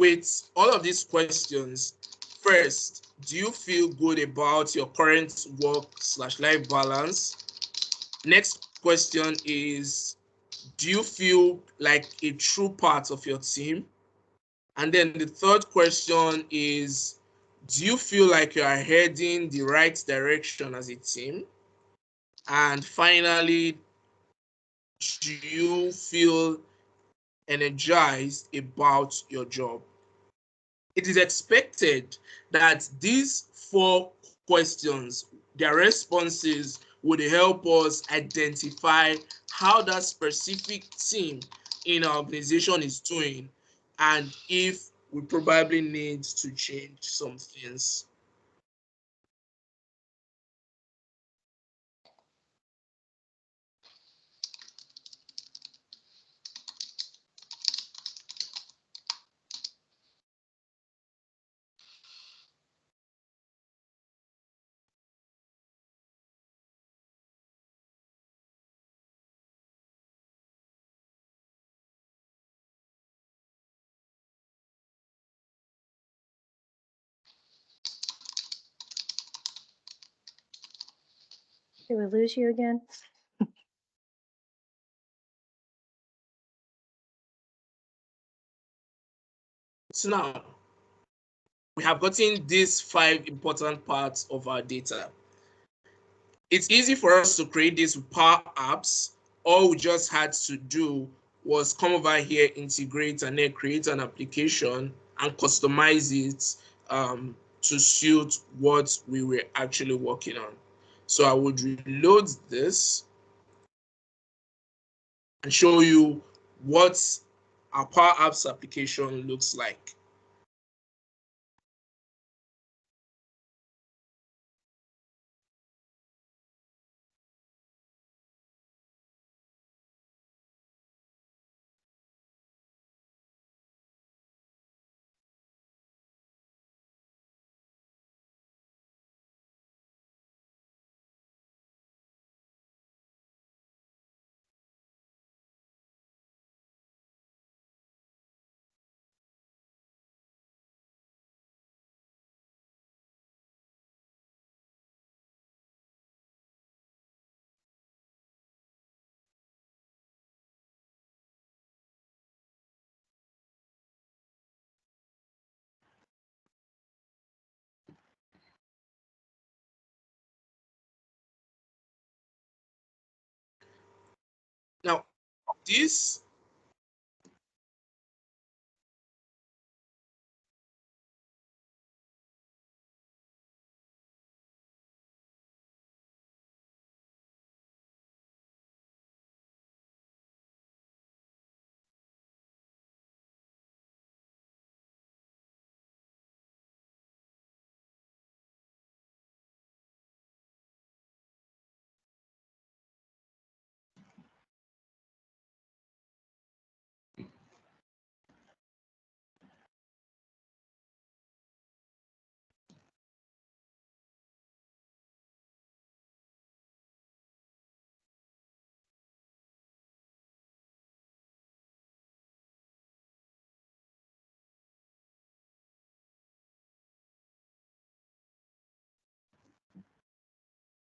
with all of these questions, first, do you feel good about your current work/life balance? Next question is, do you feel like a true part of your team? And then the third question is, do you feel like you are heading the right direction as a team? And finally, do you feel energized about your job? It is expected that these 4 questions, their responses would help us identify how that specific team in our organization is doing and if we probably need to change some things. Did we lose you again? So now, we have gotten these 5 important parts of our data. It's easy for us to create this with Power Apps. All we just had to do was come over here, integrate, and then create an application and customize it to suit what we were actually working on. So I would reload this and show you what our Power Apps application looks like. Now, this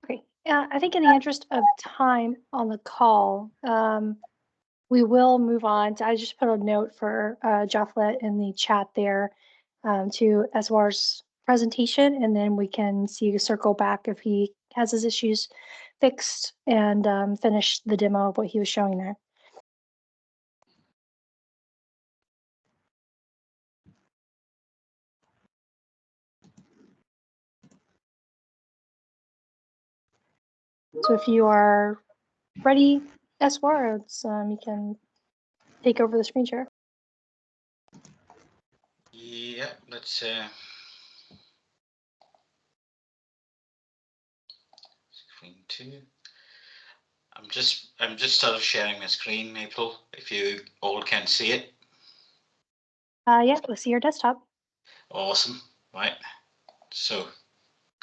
Okay. I think in the interest of time on the call, we will move on to, I just put a note for Japhlet in the chat there to Eswar's presentation, and then we can see circle back if he has his issues fixed and finish the demo of what he was showing there. So if you are ready, Eswar, you can take over the screen share. Yeah, let's screen 2. I'm just sort of sharing my screen, Maple, if you all can see it. Yeah, we'll see your desktop. Awesome. Right. So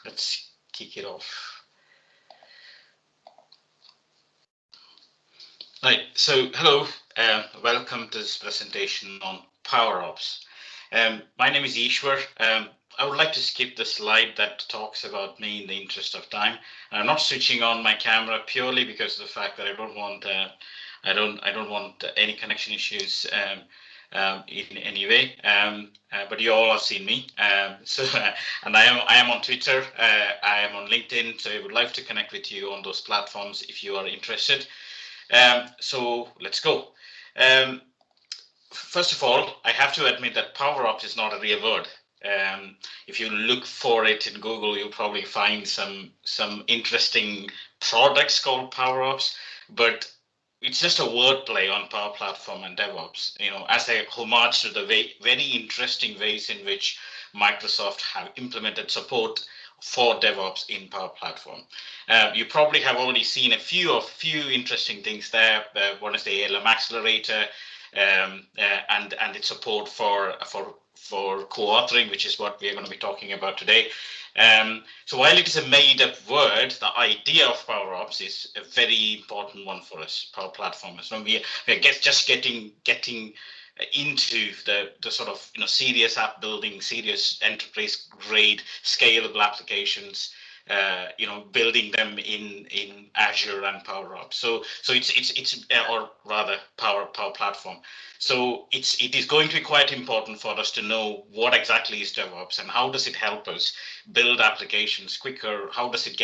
let's kick it off. Right. So hello, welcome to this presentation on PowerOps. My name is Eswar. I would like to skip the slide that talks about me in the interest of time. I'm not switching on my camera purely because of the fact that I don't want any connection issues in any way. But you all have seen me. And I am on Twitter. I am on LinkedIn. So I would like to connect with you on those platforms if you are interested. So let's go. First of all, I have to admit that PowerOps is not a real word. If you look for it in Google, you'll probably find some interesting products called PowerOps, but it's just a wordplay on Power Platform and DevOps. As a homage to the very interesting ways in which Microsoft have implemented support for DevOps in Power Platform. You probably have already seen a few interesting things there. One is the ALM accelerator. And its support for co-authoring, which is what we are going to be talking about today. So while it is a made-up word, the idea of PowerOps is a very important one for us, Power Platformers. When we are just getting into the sort of serious app building, serious enterprise grade scalable applications. Building them in Azure and PowerOps. So it's or rather Power Platform. So it is going to be quite important for us to know what exactly is DevOps and how does it help us build applications quicker? How does it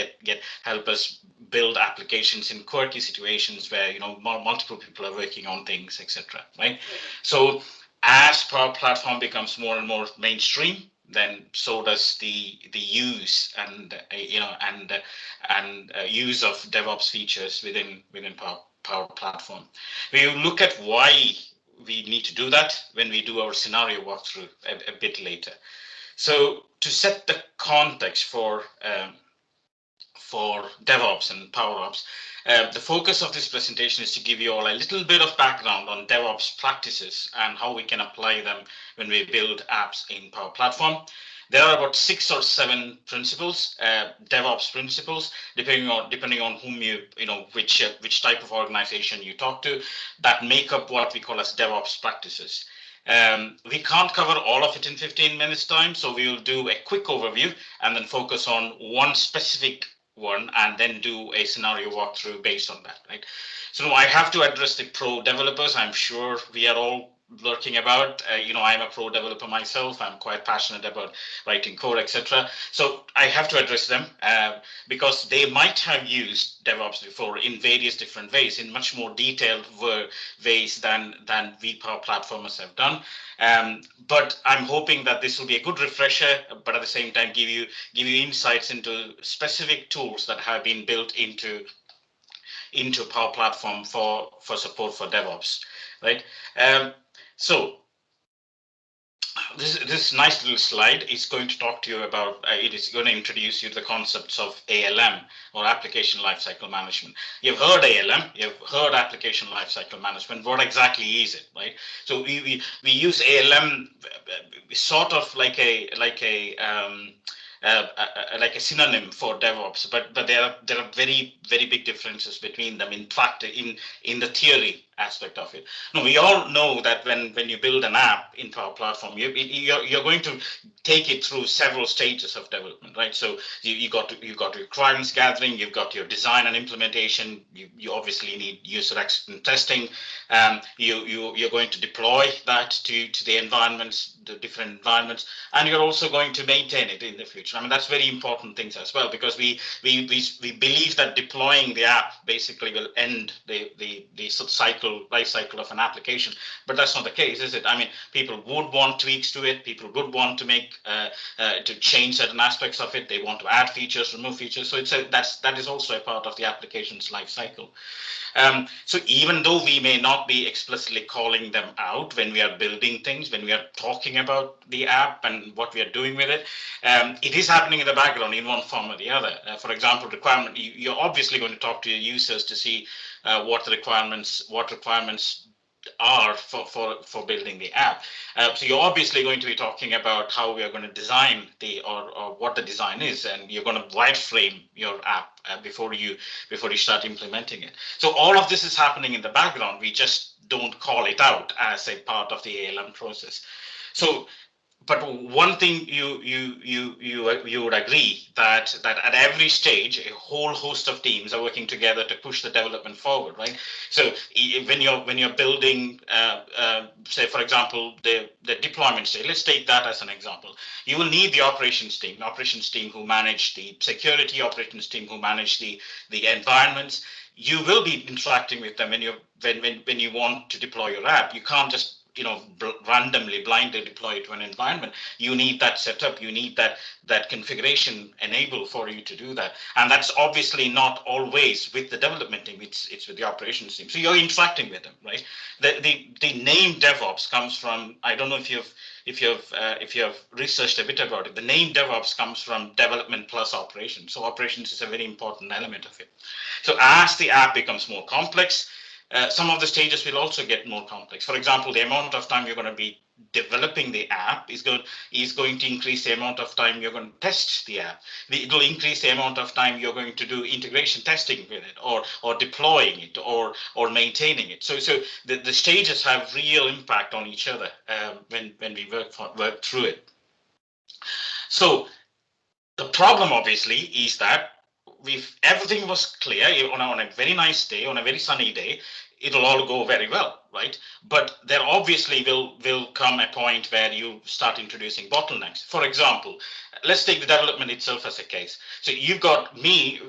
help us build applications in quirky situations where multiple people are working on things, etc. Right? So as Power Platform becomes more and more mainstream, then so does the use and use of DevOps features within Power Platform. We will look at why we need to do that when we do our scenario walkthrough a bit later. So to set the context for DevOps and PowerOps, the focus of this presentation is to give you all a little bit of background on DevOps practices and how we can apply them when we build apps in Power Platform. There are about 6 or 7 principles, DevOps principles, depending on whom which type of organization you talk to, that make up what we call as DevOps practices. We can't cover all of it in 15 minutes time, so we will do a quick overview and then focus on one specific one and then do a scenario walkthrough based on that, right? So I have to address the pro developers. I'm sure we are all lurking about. I'm a pro developer myself. I'm quite passionate about writing code, etc. So I have to address them because they might have used DevOps before in various different ways, in much more detailed ways than we Power Platformers have done. But I'm hoping that this will be a good refresher, but at the same time give you insights into specific tools that have been built into Power Platform for support for DevOps, right? So this nice little slide is going to talk to you about, it is going to introduce you to the concepts of ALM, or Application Lifecycle Management. You've heard ALM, you've heard Application Lifecycle Management. What exactly is it, right? So we use ALM sort of like a synonym for DevOps, but there are very big differences between them. In fact, in the theory aspect of it. No, we all know that when you build an app in Power Platform, you're going to take it through several stages of development, right? So you got requirements gathering, you've got your design and implementation. You obviously need user acceptance testing. You're going to deploy that to the environments, the different environments, and you're also going to maintain it in the future. I mean, that's very important things as well, because we believe that deploying the app basically will end the life cycle of an application, but that's not the case, is it? I mean, people would want tweaks to it. People would want to make to change certain aspects of it. They want to add features, remove features. So that is also a part of the application's life cycle. So even though we may not be explicitly calling them out when we are building things, when we are talking about the app and what we are doing with it, it is happening in the background in one form or the other. For example, requirement, you're obviously going to talk to your users to see what requirements are for building the app. So you're obviously going to be talking about how we are going to design or what the design is, and you're going to wireframe your app before you start implementing it. So all of this is happening in the background. We just don't call it out as a part of the ALM process. So but one thing you would agree that at every stage a whole host of teams are working together to push the development forward, right? So when you're building, say for example the deployment stage, let's take that as an example. You will need the operations team who manage the security, operations team who manage the environments. You will be interacting with them when you want to deploy your app. You can't just randomly blindly deploy it to an environment. You need that setup, you need that configuration enabled for you to do that, and that's obviously not always with the development team. It's with the operations team, so you're interacting with them, right? The name DevOps comes from, I don't know if you've researched a bit about it. The name DevOps comes from development plus operations, so operations is a very important element of it. So as the app becomes more complex, some of the stages will also get more complex. For example, the amount of time you're going to be developing the app is going to increase the amount of time you're going to test the app. It will increase the amount of time you're going to do integration testing with it, or deploying it, or maintaining it. So the stages have real impact on each other when we work through it. So the problem obviously is that if everything was clear on a very nice day, on a very sunny day, it'll all go very well, right? But there obviously will come a point where you start introducing bottlenecks. For example, let's take the development itself as a case. So you've got me,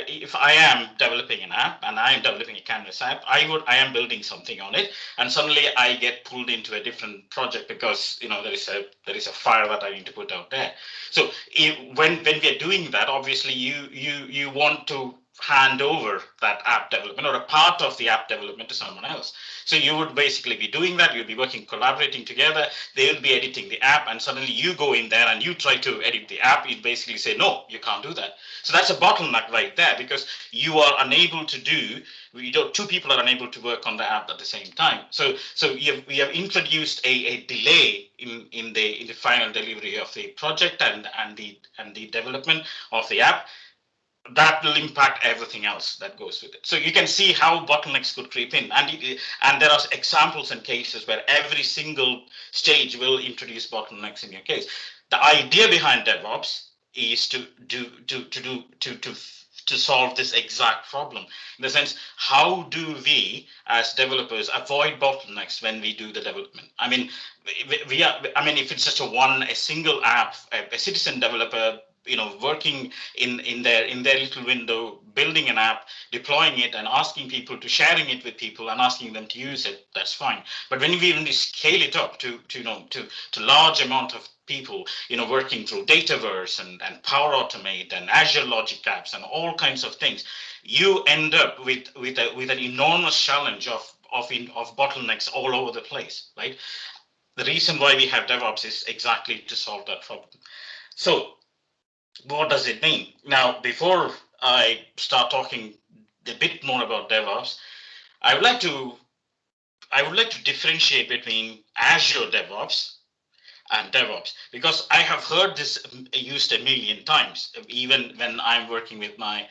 if I am developing an app and I am developing a Canvas app, I am building something on it, and suddenly I get pulled into a different project because there is a fire that I need to put out there. So when we are doing that, obviously you want to hand over that app development or a part of the app development to someone else. So you would basically be doing that. You'll be collaborating together. They'll be editing the app, and suddenly you go in there and you try to edit the app. You basically say, no, you can't do that. So that's a bottleneck right there, because you are unable to do. Two people are unable to work on the app at the same time. So we have introduced a delay in the final delivery of the project and the development of the app. That will impact everything else that goes with it. So you can see how bottlenecks could creep in, and there are examples and cases where every single stage will introduce bottlenecks in your case. The idea behind DevOps is to solve this exact problem. In the sense, how do we as developers avoid bottlenecks when we do the development? I mean, if it's just a single app, a citizen developer, working in their little window, building an app, deploying it, and asking people to sharing it with people and asking them to use it, that's fine. But when we scale it up to large amount of people, working through Dataverse and Power Automate and Azure Logic Apps and all kinds of things, you end up with an enormous challenge of bottlenecks all over the place, right? The reason why we have DevOps is exactly to solve that problem. So what does it mean? Now, before I start talking a bit more about DevOps, I would like to differentiate between Azure DevOps and DevOps, because I have heard this used a million times. Even when I'm working with my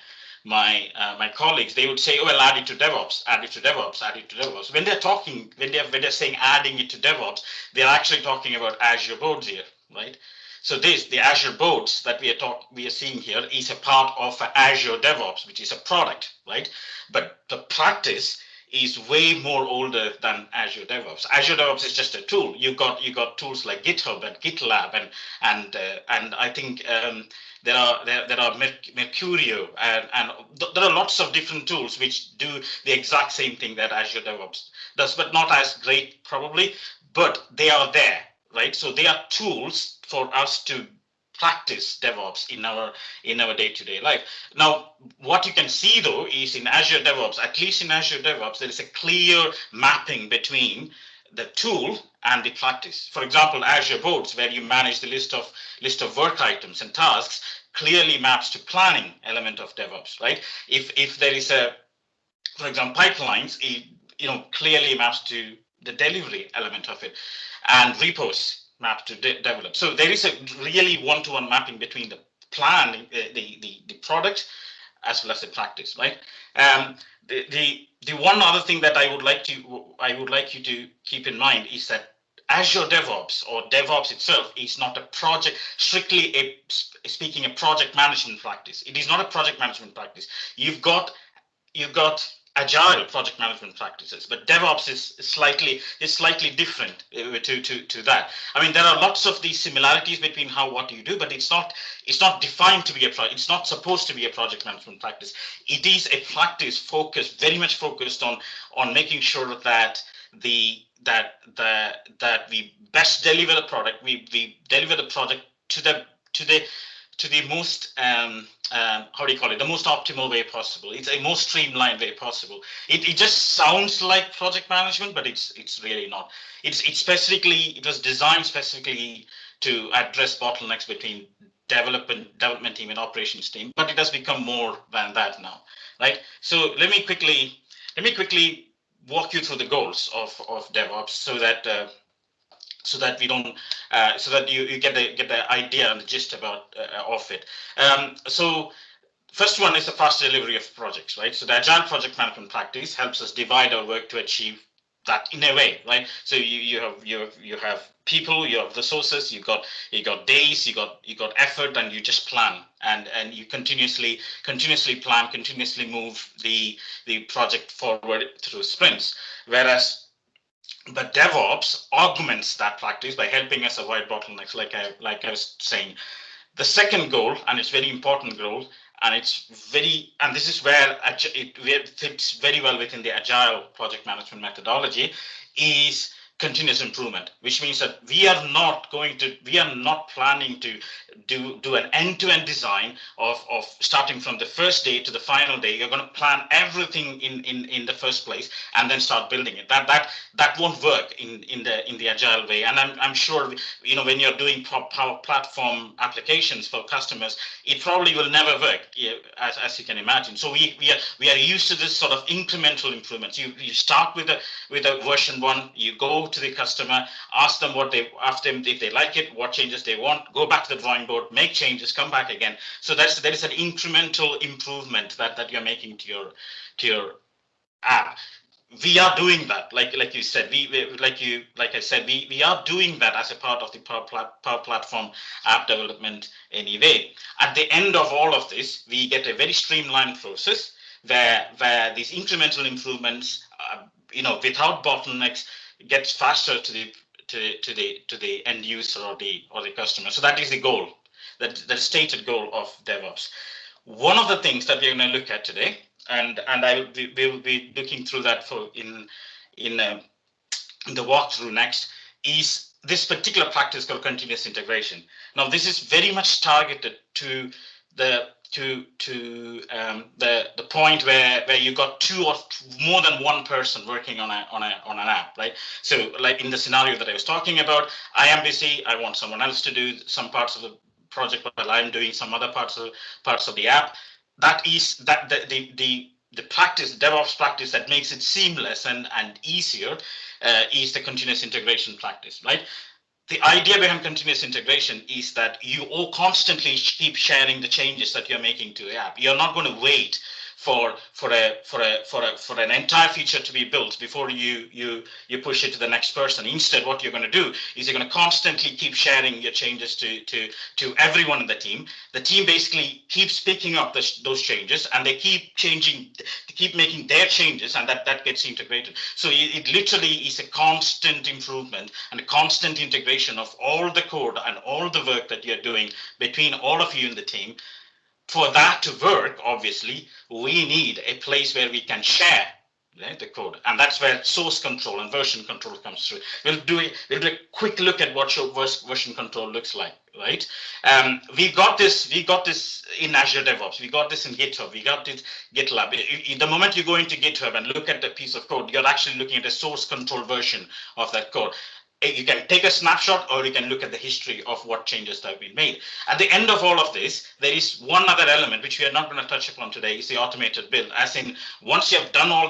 colleagues, they would say, "Oh, well, add it to DevOps, add it to DevOps, add it to DevOps." When they're saying adding it to DevOps, they're actually talking about Azure boards here, right? So the Azure boards that we are seeing here is a part of Azure DevOps, which is a product, right? But the practice is way more older than Azure DevOps. Azure DevOps is just a tool. You got tools like GitHub and GitLab and I think there are Mercurio and there are lots of different tools which do the exact same thing that Azure DevOps does, but not as great probably, but they are there, right? So they are tools for us to practice DevOps in our day-to-day life. Now, what you can see though is in Azure DevOps, at least in Azure DevOps, there is a clear mapping between the tool and the practice. For example, Azure boards, where you manage the list of work items and tasks, clearly maps to planning element of DevOps, right? If there is for example, pipelines, it clearly maps to the delivery element of it, and repos map to develop. So there is a really one-to-one mapping between the plan, the product, as well as the practice, right? The one other thing that I would like you to keep in mind is that Azure DevOps or DevOps itself is not a project, strictly speaking, a project management practice. It is not a project management practice. You've got agile project management practices, but DevOps is slightly different to that. I mean, there are lots of these similarities between what you do, but it's not defined to be it's not supposed to be a project management practice. It is a practice very much focused on making sure that that we best deliver the product. We deliver the project to the most how do you call it, the most optimal way possible. It's a most streamlined way possible. It just sounds like project management, but it's really not. It was designed specifically to address bottlenecks between development team and operations team, but it has become more than that now, right? So let me quickly walk you through the goals of DevOps so that we don't so that you get the idea and the gist about of it. So first one is the fast delivery of projects, right? So the agile project management practice helps us divide our work to achieve that in a way, right? So you have people, you have resources, you got days, you got effort, and you just plan and you continuously plan, continuously move the project forward through sprints. But DevOps augments that practice by helping us avoid bottlenecks, like I was saying. The second goal, and it's very important goal, and this is where it fits very well within the agile project management methodology, is continuous improvement, which means that we are not planning to do an end-to-end design of starting from the first day to the final day. You're going to plan everything in the first place and then start building it. That won't work in the agile way. And I'm sure, when you're doing Power Platform applications for customers, it probably will never work, as you can imagine. So we are used to this sort of incremental improvements. You start with a version 1, you go to the customer, ask them if they like it, what changes they want, go back to the drawing board, make changes, come back again. So there is an incremental improvement that you're making to your app. We are doing that, like you said, we are doing that as a part of the Power Platform app development anyway. At the end of all of this, we get a very streamlined process where these incremental improvements, without bottlenecks, gets faster to the end user or the customer. So that is the goal, the stated goal of DevOps. One of the things that we're going to look at today, and we will be looking through that in the walkthrough next, is this particular practice called continuous integration. Now, this is very much targeted to the point where you got 2 or more than one person working on an app, right? So, like in the scenario that I was talking about, I am busy. I want someone else to do some parts of the project while I'm doing some other parts of the app. That is the practice, DevOps practice that makes it seamless and easier is the continuous integration practice, right? The idea behind continuous integration is that you all constantly keep sharing the changes that you're making to the app. You're not going to wait for an entire feature to be built before you push it to the next person. Instead, what you're going to do is you're going to constantly keep sharing your changes to everyone in the team. The team basically keeps picking up those changes, and they keep making their changes, and that gets integrated. So it literally is a constant improvement and a constant integration of all the code and all the work that you're doing between all of you in the team. For that to work, obviously, we need a place where we can share the code, and that's where source control and version control comes through. We'll do a quick look at what your version control looks like, right? We got this in Azure DevOps. We got this in GitHub. We got this GitLab. The moment you go into GitHub and look at the piece of code, you're actually looking at a source control version of that code. You can take a snapshot, or you can look at the history of what changes that have been made. At the end of all of this, there is one other element which we are not going to touch upon today, is the automated build. As in, once you have done all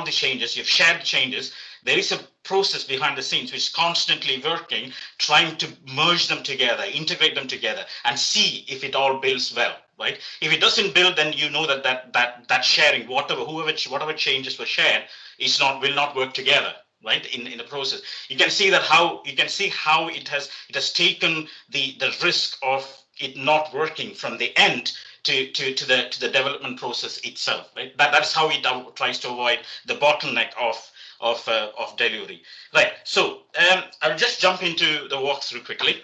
the changes, you've shared the changes, there is a process behind the scenes which is constantly working, trying to merge them together, integrate them together, and see if it all builds well, right? If it doesn't build, then you know that sharing, whatever changes were shared, will not work together. right? In the process, you can see how it has taken the risk of it not working from the end to the development process itself, right? That's how it tries to avoid the bottleneck of delivery, right? So I'll just jump into the walkthrough quickly.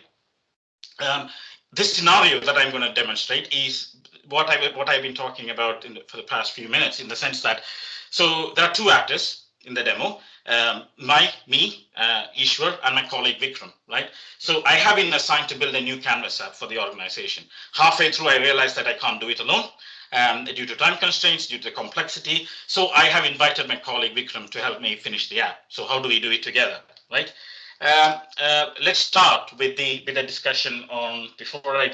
This scenario that I'm going to demonstrate is what I've been talking about for the past few minutes, in the sense that, so there are two actors in the demo, me, Eswar, and my colleague Vikram, right? So I have been assigned to build a new Canvas app for the organization. Halfway through, I realized that I can't do it alone due to time constraints, due to the complexity. So I have invited my colleague Vikram to help me finish the app. So how do we do it together, right? Let's start with the discussion on, before I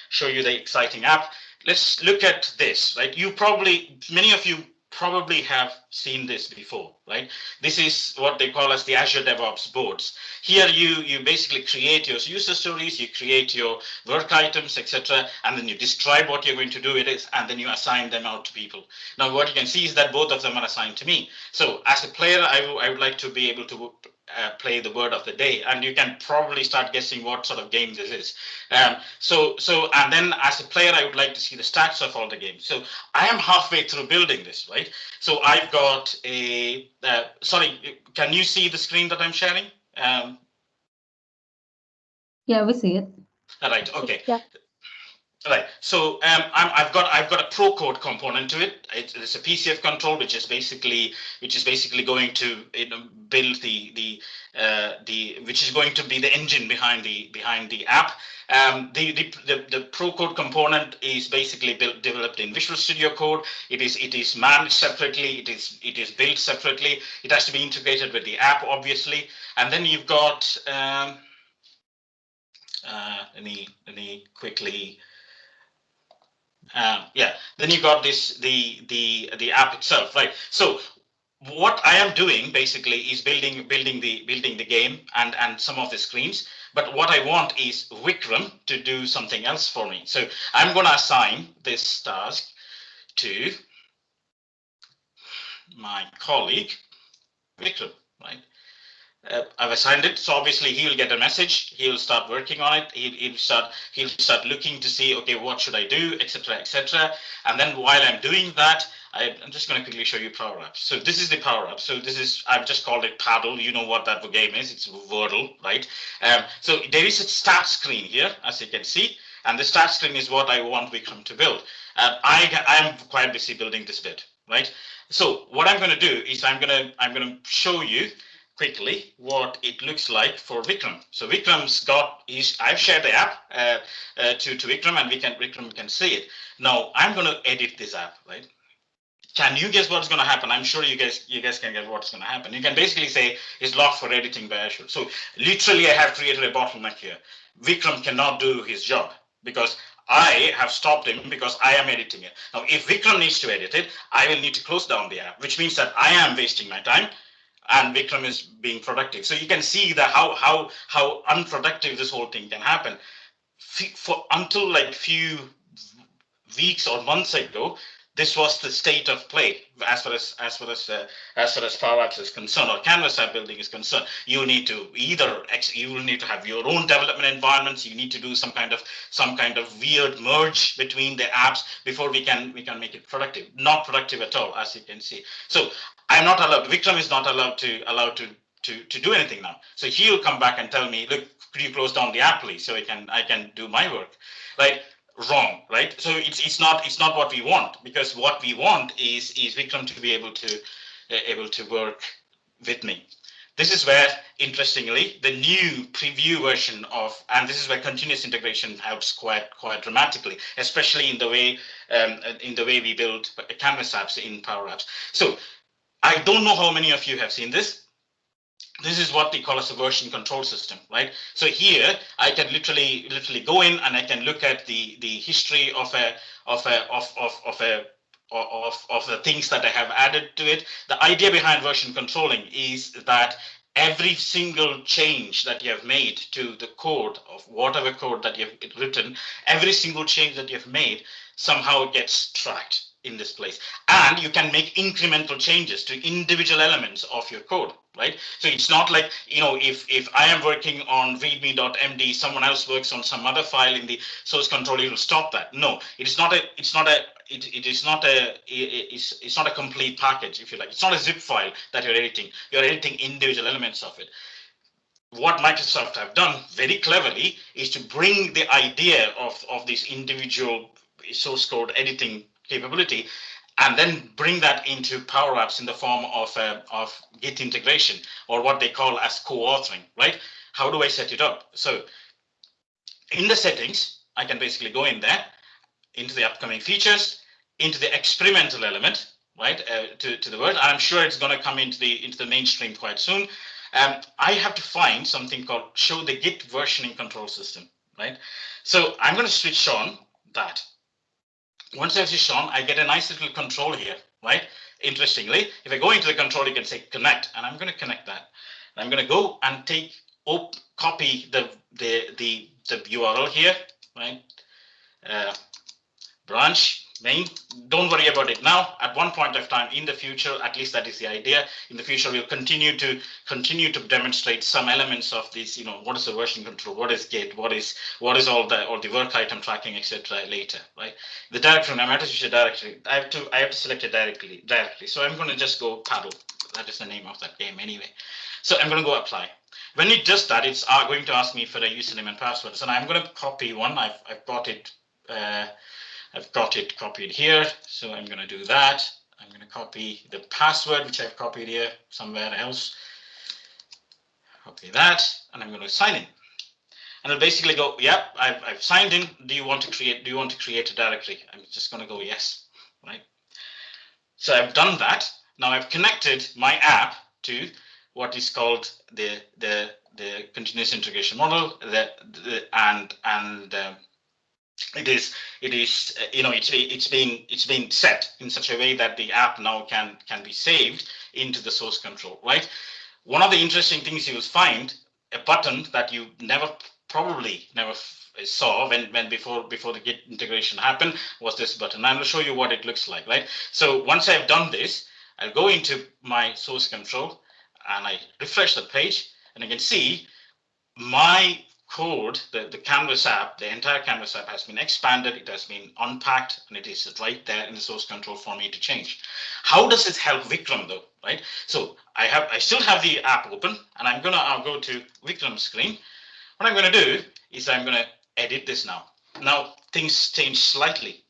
show you the exciting app. Let's look at this, right? Many of you probably have seen this before, right? This is what they call as the Azure DevOps boards. Here you basically create your user stories, you create your work items, etc., and then you describe what you're going to do it is, and then you assign them out to people. Now, what you can see is that both of them are assigned to me. So as a player, I would like to be able to play the word of the day, and you can probably start guessing what sort of game this is. And then as a player, I would like to see the stats of all the games. So I am halfway through building this, right? So I've got a, sorry, can you see the screen that I'm sharing? Yeah, we see it. All right, okay. Yeah. Right. So I've got a pro code component to it. It's a PCF control, which is basically going to build which is going to be the engine behind the app. The pro code component is basically developed in Visual Studio Code. It is managed separately. It is built separately. It has to be integrated with the app, obviously. And then you've got let me quickly. Then you got the app itself, right? So what I am doing basically is building the game and some of the screens. But what I want is Vikram to do something else for me. So I'm going to assign this task to my colleague Vikram, right? I've assigned it, so obviously he'll get a message. He'll start working on it. He'll start looking to see, okay, what should I do, etc., etc. And then while I'm doing that, I'm just going to quickly show you PowerOps. So this is the PowerOps. So this is, I've just called it Paddle. You know what that game is? It's Wordle, right? So there is a start screen here, as you can see, and the start screen is what I want Vikram to build. I'm quite busy building this bit, right? So what I'm going to do is I'm going to show you quickly what it looks like for Vikram. So Vikram's I've shared the app to Vikram, and Vikram can see it. Now I'm going to edit this app, right? Can you guess what's going to happen? I'm sure you guys can get what's going to happen. You can basically say it's locked for editing by Azure. So literally I have created a bottleneck here. Vikram cannot do his job because I have stopped him because I am editing it. Now, if Vikram needs to edit it, I will need to close down the app, which means that I am wasting my time and Vikram is being productive. So you can see that how unproductive this whole thing can happen. Until like few weeks or months ago, this was the state of play as far as PowerOps is concerned, or Canvas app building is concerned. You need to have your own development environments. You need to do some kind of weird merge between the apps before we can make it productive. Not productive at all, as you can see. So I'm not allowed. Vikram is not allowed to do anything now. So he'll come back and tell me, look, could you close down the app, please, so I can do my work, right? Wrong, right? So it's not what we want, because what we want is Vikram to be able to work with me. This is where, interestingly, the new preview version of, and this is where continuous integration helps quite dramatically, especially in the way we build Canvas apps in PowerOps. So I don't know how many of you have seen this. This is what we call as a version control system, right? So here I can literally go in and I can look at the history of the things that I have added to it. The idea behind version controlling is that every single change that you have made to the code of whatever code that you have written, every single change that you have made somehow gets tracked, in this place, and you can make incremental changes to individual elements of your code, right? So it's not like, you know, if I am working on readme.md, someone else works on some other file in the source control, it will stop that. No, it's not a complete package, if you like. It's not a zip file that you're editing. You're editing individual elements of it. What Microsoft have done very cleverly is to bring the idea of this individual source code editing capability and then bring that into PowerApps in the form of Git integration, or what they call as co-authoring, right? How do I set it up? So in the settings, I can basically go in there, into the upcoming features, into the experimental element, right, to the word. I'm sure it's going to come into the mainstream quite soon. I have to find something called show the Git versioning control system, right? So I'm going to switch on that. Once I switch on, I get a nice little control here, right? Interestingly, if I go into the control, you can say connect, and I'm going to connect that. And I'm going to go and copy the URL here, right? Branch main. Don't worry about it now. At one point of time in the future, at least that is the idea. In the future, we'll continue to demonstrate some elements of this. You know, what is the version control? What is Git? What is all the work item tracking, etc. Later, right? The directory. I'm going to switch a directory. I have to select it directly. So I'm going to just go paddle. That is the name of that game anyway. So I'm going to go apply. When it does that, it's going to ask me for a username and password. So I'm going to copy one. I've got it. I've got it copied here, so I'm going to do that. I'm going to copy the password, which I've copied here somewhere else. Copy that, and I'm going to sign in. And it'll basically go, yep, I've signed in. Do you want to create a directory? I'm just going to go yes, right? So I've done that. Now I've connected my app to what is called the continuous integration model, it is you know, it's being set in such a way that the app now can be saved into the source control, right? One of the interesting things you will find, a button that you probably never saw before the Git integration happened, was this button. I'm going to show you what it looks like, right? So once I've done this, I'll go into my source control and I refresh the page, and you can see my code, the Canvas app, the entire Canvas app has been expanded, it has been unpacked, and it is right there in the source control for me to change. How does it help Vikram though, right? So I still have the app open, and I'll go to Vikram's screen. What I'm going to do is I'm going to edit this now. Now things change slightly.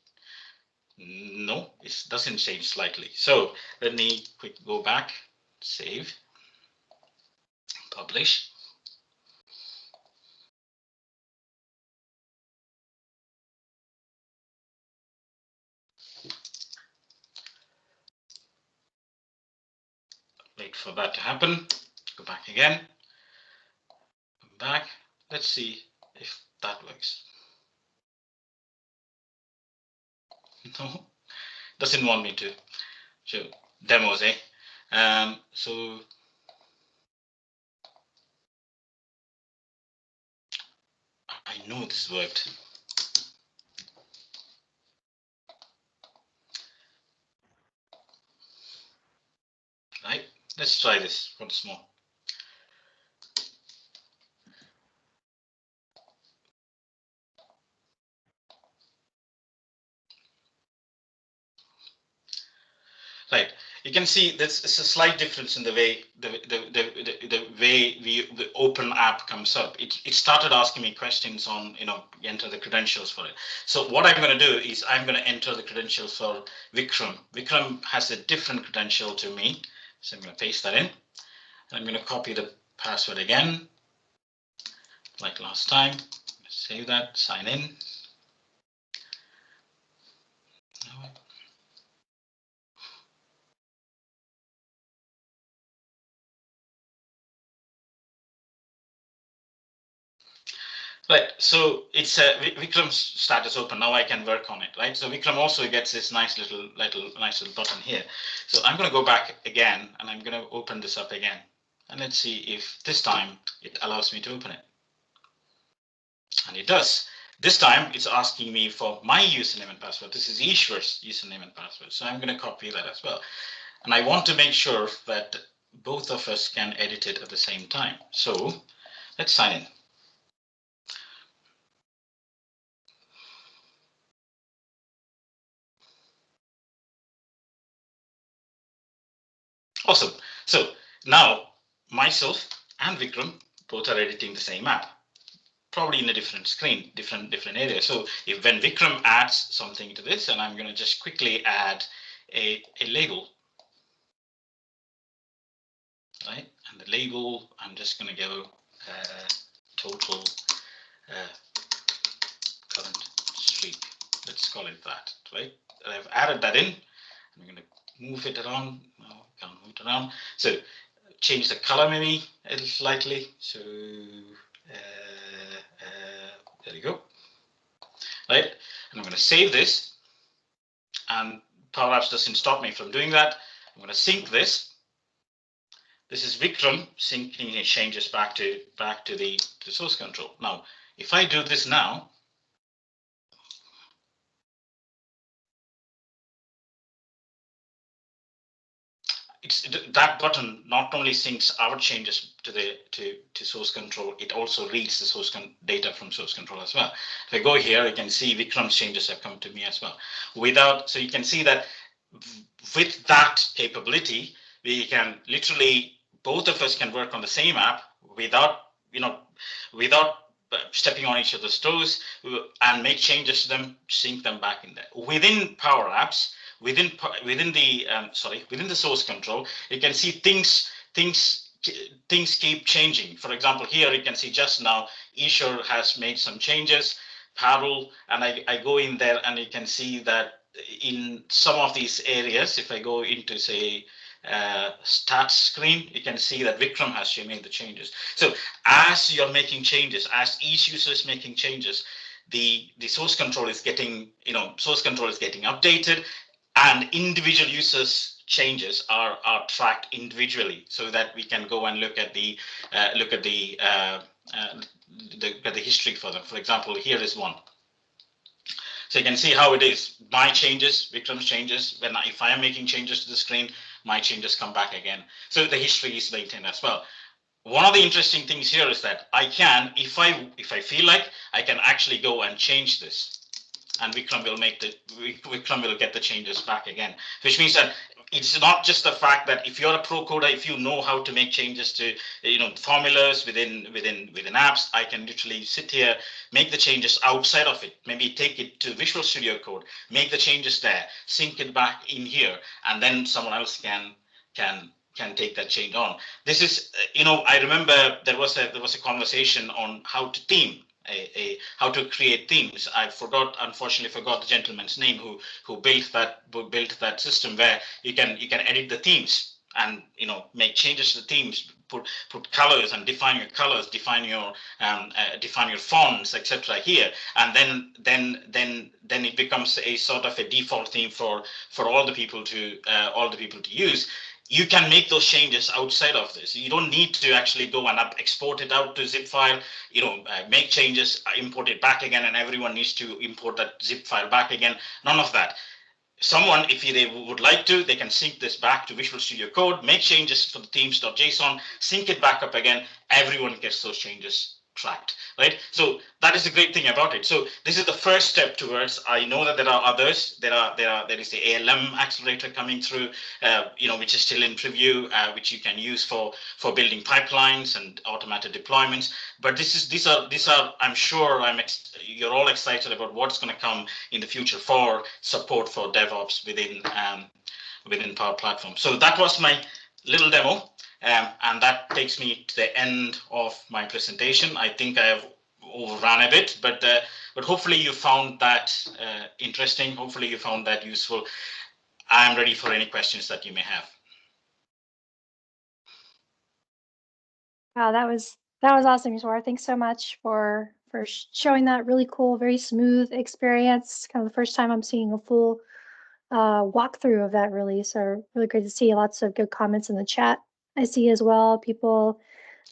No, it doesn't change slightly. So let me quick go back, save, publish. Wait for that to happen. Go back again. Come back. Let's see if that works. No, doesn't want me to show demos, eh? So I know this worked. Right, let's try this once more. Right, you can see there's a slight difference in the way the open app comes up. It started asking me questions on, you know, enter the credentials for it. So what I'm going to do is I'm going to enter the credentials for Vikram. Vikram has a different credential to me, so I'm going to paste that in. And I'm going to copy the password again, like last time. Save that, sign in. Right, so it's Vikram's status open. Now I can work on it, right? So Vikram also gets this nice little button here. So I'm going to go back again, and I'm going to open this up again, and let's see if this time it allows me to open it. And it does. This time it's asking me for my username and password. This is Eswar's username and password. So I'm going to copy that as well. And I want to make sure that both of us can edit it at the same time. So let's sign in. Awesome. So now myself and Vikram both are editing the same app, probably in a different screen, different area. So if when Vikram adds something to this, and I'm going to just quickly add a label, right? And the label, I'm just going to go total current streak. Let's call it that, right? I've added that in. I'm going to move it around. No, can't move it around. So change the color maybe slightly. So there you go. Right, and I'm going to save this, and PowerApps doesn't stop me from doing that. I'm going to sync this. This is Vikram syncing his changes back to the source control. Now, if I do this now, that button not only syncs our changes to source control, it also reads the source data from source control as well. If I go here, you can see Vikram's changes have come to me as well. So you can see that with that capability, we can literally, both of us can work on the same app without stepping on each other's toes, and make changes to them, sync them back in there. Within PowerApps, within the source control, you can see things keep changing. For example, here you can see just now Eswar has made some changes, Parul, and I go in there and you can see that in some of these areas, if I go into say stats screen, you can see that Vikram has made the changes. So as you're making changes, as each user is making changes, the source control is getting updated, and individual users' changes are tracked individually, so that we can go and look at the history for them. For example, here is one. So you can see how it is. My changes, Vikram's changes. If I am making changes to the screen, my changes come back again. So the history is maintained as well. One of the interesting things here is that I can, if I feel like, I can actually go and change this, and Vikram will get the changes back again. Which means that it's not just the fact that if you're a pro coder, if you know how to make changes to formulas within apps, I can literally sit here, make the changes outside of it, maybe take it to Visual Studio Code, make the changes there, sync it back in here, and then someone else can take that change on. This is, I remember there was a conversation on how to theme. How to create themes. Unfortunately forgot the gentleman's name who built that system where you can edit the themes and make changes to the themes, put colors and define your colors, define your fonts, etc. here, and then it becomes a sort of a default theme for all the people to use. You can make those changes outside of this. You don't need to actually go and export it out to zip file, make changes, import it back again, and everyone needs to import that zip file back again. None of that. Someone, if they would like to, they can sync this back to Visual Studio Code, make changes for the themes.json, sync it back up again. Everyone gets those changes tracked, right? So that is the great thing about it. So this is the first step towards. I know that there are others. There is the ALM accelerator coming through, which is still in preview, which you can use for building pipelines and automated deployments. But these are. I'm sure you're all excited about what's going to come in the future for support for DevOps within Power Platform. So that was my little demo. And that takes me to the end of my presentation. I think I have overrun a bit, but hopefully you found that interesting. Hopefully you found that useful. I'm ready for any questions that you may have. Wow, that was awesome, Eswar. Thanks so much for showing that really cool, very smooth experience. Kind of the first time I'm seeing a full walkthrough of that release. So really great to see lots of good comments in the chat. I see as well people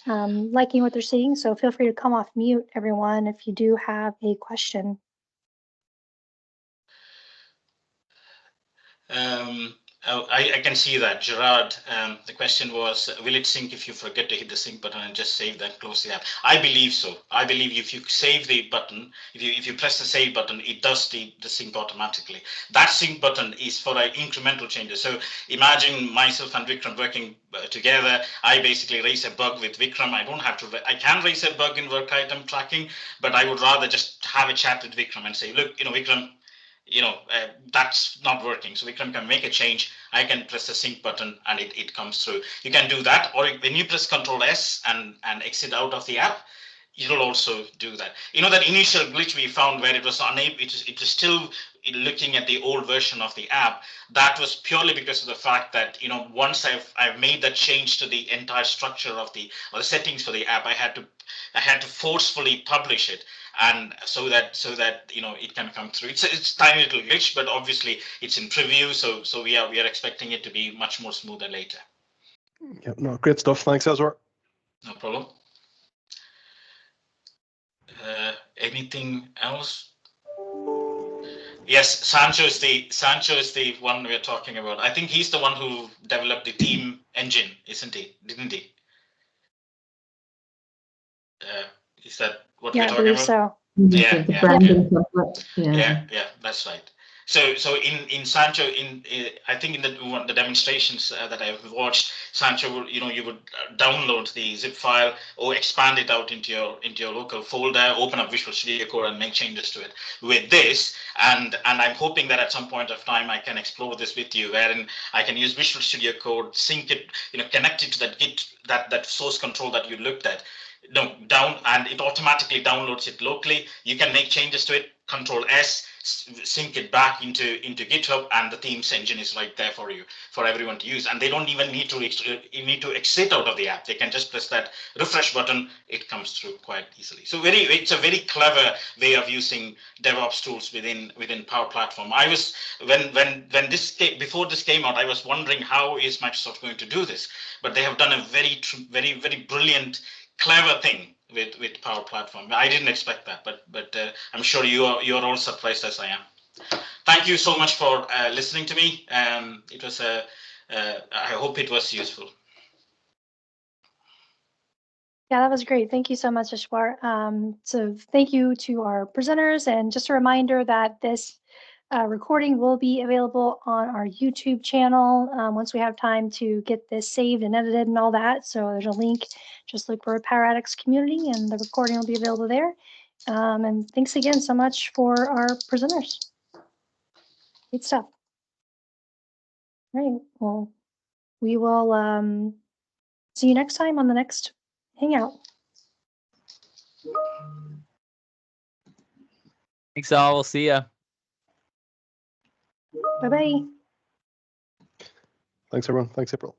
liking what they're seeing. So feel free to come off mute, everyone, if you do have a question. I can see that, Gerard. The question was, will it sync if you forget to hit the sync button and just save that, close the app? I believe so. I believe if you save the button, if you press the save button, it does the sync automatically. That sync button is for incremental changes. So imagine myself and Vikram working together. I basically raise a bug with Vikram. I can raise a bug in work item tracking, but I would rather just have a chat with Vikram and say, look, Vikram, that's not working. So Vikram can make a change. I can press the sync button and it comes through. You can do that, or when you press Control S and exit out of the app, it'll also do that. That initial glitch we found where it was unable, it was still looking at the old version of the app. That was purely because of the fact that once I've made that change to the entire structure of the settings for the app, I had to forcefully publish it, and so that it can come through. It's tiny little glitch, but obviously it's in preview, so we are expecting it to be much more smoother later. Yeah, no, great stuff. Thanks, Eswar. No problem. Anything else? Yes, Sancho is the one we're talking about. I think he's the one who developed the team engine, isn't he? Didn't he? Is that what we're talking about? So. Yeah, The yeah, branding template. yeah, that's right. So in Sancho, I think in the demonstrations that I've watched, Sancho, you would download the zip file or expand it out into your local folder, open up Visual Studio Code and make changes to it with this. And I'm hoping that at some point of time I can explore this with you, wherein I can use Visual Studio Code, sync it, connect it to that Git, that source control that you looked at. Down, and it automatically downloads it locally. You can make changes to it, Control S, sync it back into GitHub, and the themes engine is right there for you, for everyone to use. And they don't even need to exit out of the app. They can just press that refresh button. It comes through quite easily. So it's a very clever way of using DevOps tools within Power Platform. I was before this came out, I was wondering how is Microsoft going to do this, but they have done a very very brilliant, clever thing with Power Platform. I didn't expect that, but I'm sure you're all surprised as I am. Thank you so much for listening to me. It was I hope it was useful. Yeah, that was great. Thank you so much, Eswar. So thank you to our presenters, and just a reminder that this recording will be available on our YouTube channel once we have time to get this saved and edited and all that. So there's a link. Just look for PowerAddicts Community, and the recording will be available there. And thanks again so much for our presenters. Great stuff. All right. Well, we will see you next time on the next Hangout. Thanks all. We'll see ya. Bye-bye. Thanks, everyone. Thanks, April.